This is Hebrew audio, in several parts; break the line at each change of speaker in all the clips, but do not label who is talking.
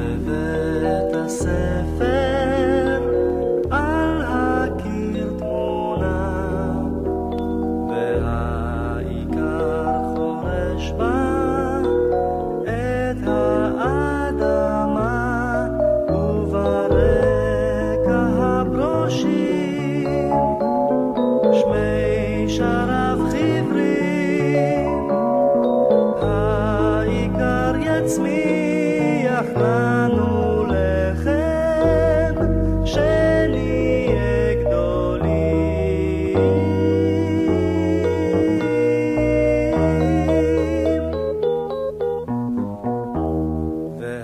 בבית הספר על הקיר תמונה, והעיקר חורש בה את האדמה, וברקע הברושים שמי שרף חיוורים, העיקר יצמיח לנו לחם שנהיה גדולים.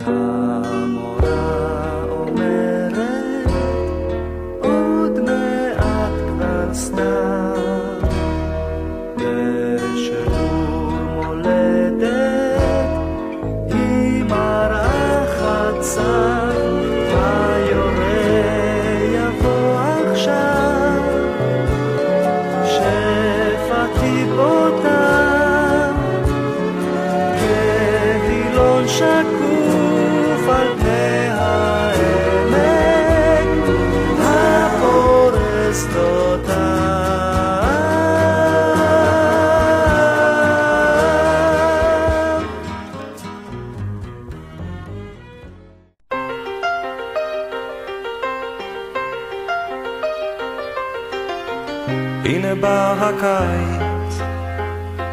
והמורה אומרת עוד מעט כבר סתיו, בשיעור מולדת היא מראה צר, היורה יבוא עכשיו, שפתי בוטה כהילון שקוף על פני העמק הפורס אותה.
הנה בא הקיץ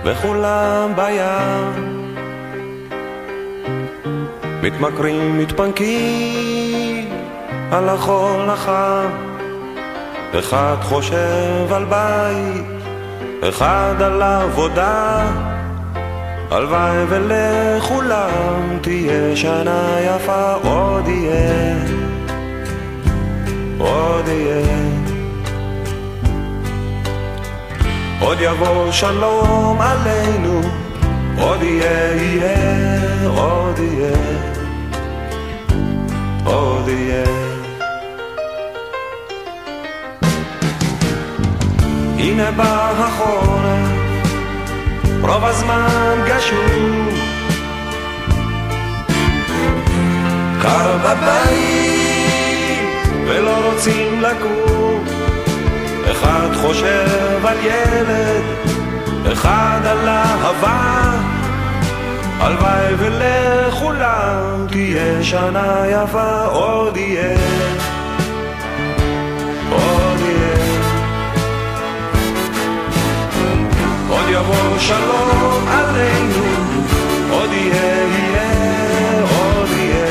וכולם בים, מתמכרים מתפנקים על החול החם, אחד חושב על בית, אחד על עבודה, הלוואי ולכולם תהיה שנה יפה, עוד יהיה, עוד יהיה, עוד יבוא שלום עלינו, עוד יהיה, יהיה, עוד יהיה, עוד יהיה. הנה בא החורף, רוב הזמן גשום, קר בבית ולא רוצים לקום, אחד חושב על ילד, אחד על אהבה, הלוואי ולכולם תהיה שנה יפה, עוד יהיה, עוד יהיה, עוד יבוא שלום עלינו, עוד יהיה, יהיה, עוד יהיה,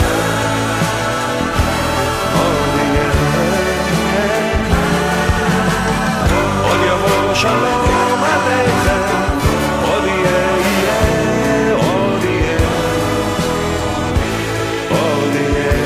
עוד יהיה, עוד יבוא שלום עליכם, עוד יהיה, יהיה, עוד יהיה, עוד יהיה.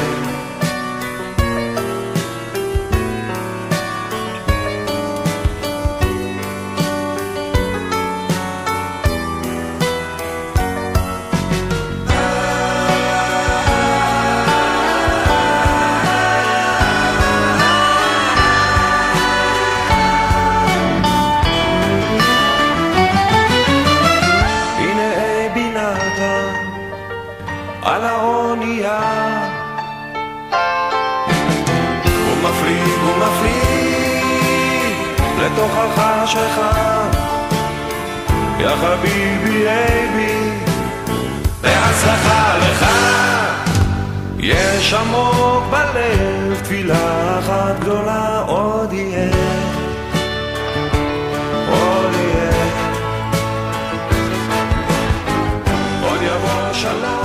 על האונייה הוא מפליג לתוך החשכה, יא חביבי אייבי בהצלחה לך, יש עמוק בלב תפילה אחת גדולה, עוד יהיה, עוד יהיה, עוד יבוא שלום.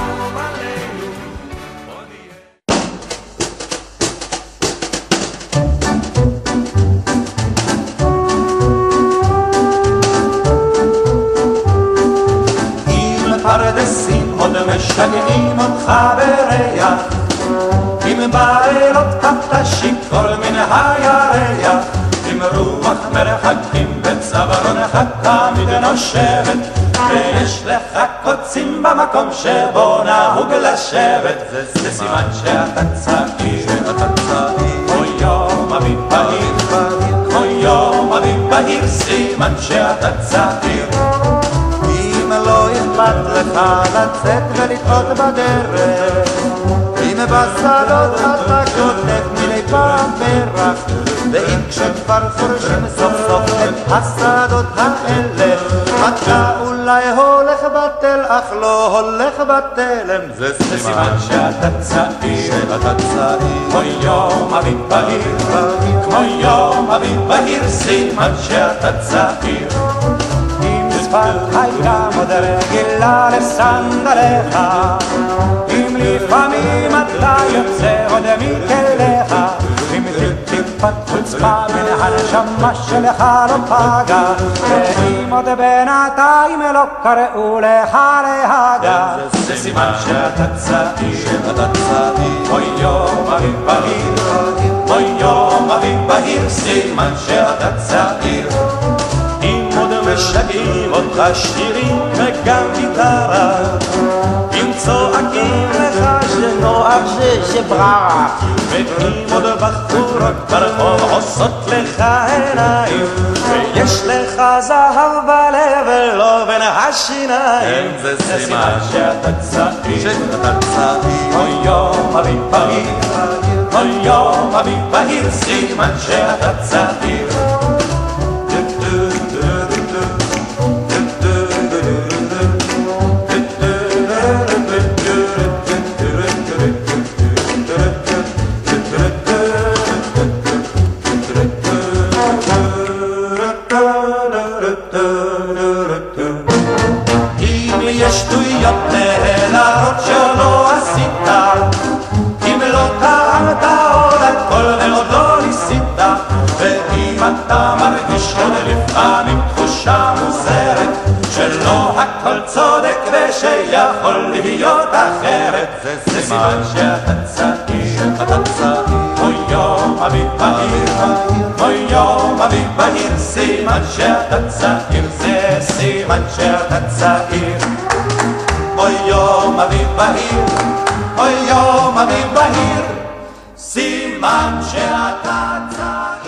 פרדסים עוד משגעים אותך בריח, עם בעלות כפתשים כל מן הירח, עם רוח מרחקים בצווארונך תמיד נושבת, ויש לך קוצים במקום שבו נהוג לשבת, זה סימן שאתה צעיר, כמו יום אביב בהיר, כמו יום אביב בהיר, סימן שאתה צעיר. אם לא אכפת לך לצאת ולטעות בדרך, אם השדות אתה כותב מדי פעם פרח, ואם כשכבר חורשים סוף סוף את השדות האלה, אתה אולי הולך בטל, אך לא הולך בתלם. זה סימן שאתה צעיר, כמו יום אביב בהיר, כמו יום אביב בהיר, סימן שאתה צעיר. אם שפת הייתה עוד רגילה לסנדליך, אם לפעמים אתה יוצא עוד מכליך, אם טיפת חוצפה מן הנשמה שלך לא פגע, ואם עוד בינתיים לא קראו לך להגע, זה סימן שאתה צעיר, אוי יום אביב בהיר, אוי יום אביב בהיר, סימן שאתה צעיר. אם עוד משגעים אותך שירים וגם גיטרה, אם צועקים לך שנוח שבררה, ואם עוד בחורות ברחוב עושות לך עיניים, ויש לך זהב בלב ולא בין השיניים, זה סימן שאתה צעיר, אוי יום אביב בהיר, אוי יום אביב בהיר, סימן שאתה צעיר. אם יש שטויות נהדרות שלא עשית, אם לא טעמת עוד הכל ועוד לא ניסית, ואם אתה מרגיש עוד לפעמים תחושה מוזרת שלא הכל צודק ושיכול להיות אחרת, זה סימן שאתה צעיר, אוי יום אביב בהיר, אוי יום אביב בהיר, סימן שאתה צעיר, זה סימן שאתה צעיר. אוי יום אביב בהיר, אוי יום אביב בהיר, סימן שאתה צעיר.